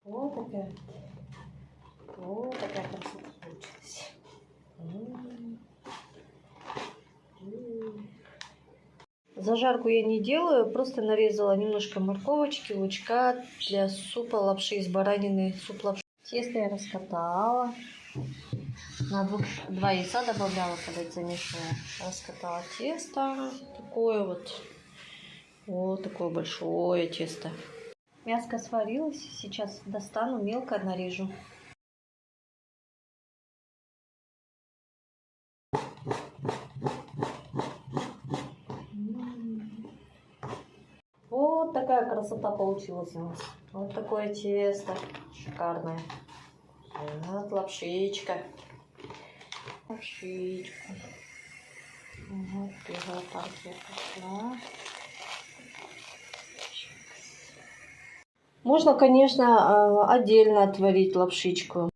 Вот такая. Вот такая красота получилась. Зажарку я не делаю, просто нарезала немножко морковочки, лучка для супа лапши из баранины. Суп лапши. Тесто я раскатала. На два яйца добавляла, когда замешивала. Раскатала тесто. Такое вот. Вот такое большое тесто. Мяско сварилось. Сейчас достану, мелко нарежу. Вот такая красота получилась у нас. Вот такое тесто шикарное. Вот лапшичка. Лапшичка. Вот первая партия пошла. Можно, конечно, отдельно отварить лапшичку.